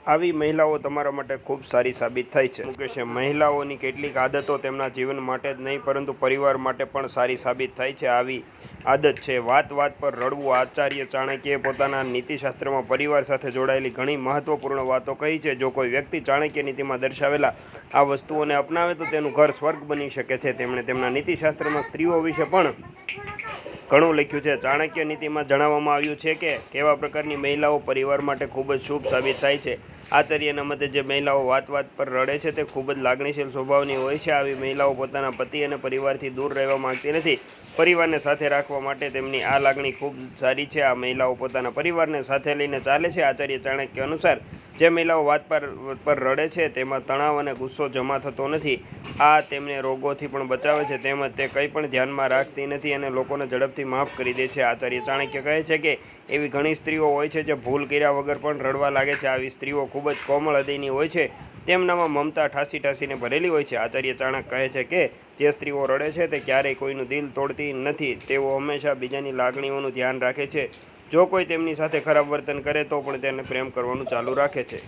આવી મહિલાઓ તમારા માટે ખૂબ સારી સાબિત થાય છે. મુકેશે મહિલાઓની કેટલીક આદતો તેમના જીવન માટે જ નહીં પરંતુ પરિવાર માટે પણ સારી સાબિત થાય છે. આવી આદત છે વાત વાત પર રડવું. આચાર્ય ચાણક્યએ પોતાના નીતિશાસ્ત્રમાં પરિવાર સાથે જોડાયેલી ઘણી મહત્વપૂર્ણ વાતો કહી છે. જો કોઈ વ્યક્તિ ચાણક્ય નીતિમાં દર્શાવેલા આ વસ્તુઓને અપનાવે તો તેનું ઘર સ્વર્ગ બની શકે છે. તેમણે તેમના નીતિશાસ્ત્રમાં સ્ત્રીઓ વિશે પણ ઘણું લખ્યું છે. ચાણક્ય નીતિમાં જણાવવામાં આવ્યું છે કે કેવા પ્રકારની મહિલાઓ પરિવાર માટે ખૂબ જ શુભ સાબિત થાય છે. આચાર્યના મતે જે મહિલાઓ વાત વાત પર રડે છે તે ખૂબ જ લાગણીશીલ સ્વભાવની હોય છે. આવી મહિલાઓ પોતાના પતિ અને પરિવારથી દૂર રહેવા માંગતી નથી. પરિવારને સાથે રાખવા માટે તેમની આ લાગણી ખૂબ સારી છે. આ મહિલાઓ પોતાના પરિવારને સાથે લઈને ચાલે છે. આચાર્ય ચાણક્ય અનુસાર જે મહિલાઓ વાત પર રડે છે તેમાં તણાવ અને ગુસ્સો જમા થતો નથી. આ તેમને રોગોથી પણ બચાવે છે. તેમજ તે કંઈ પણ ધ્યાનમાં રાખતી નથી અને લોકોને ઝડપથી માફ કરી દે છે. આચાર્ય ચાણક્ય કહે છે કે એવી ઘણી સ્ત્રીઓ હોય છે જે ભૂલ કર્યા વગર પણ રડવા લાગે છે. આવી સ્ત્રીઓ ખૂબ જ કોમળ હૃદયની હોય છે. તેમનામાં મમતા ઠાસી ઠાસીને ભરેલી હોય છે. આચાર્ય ચાણક્ય કહે છે કે જે સ્ત્રીઓ રડે છે તે ક્યારેય કોઈનું દિલ તોડતી નથી. તેઓ હંમેશા બીજાની લાગણીઓનું ધ્યાન રાખે છે. જો કોઈ તેમની સાથે ખરાબ વર્તન કરે તો પણ તેને પ્રેમ કરવાનું ચાલુ રાખે છે.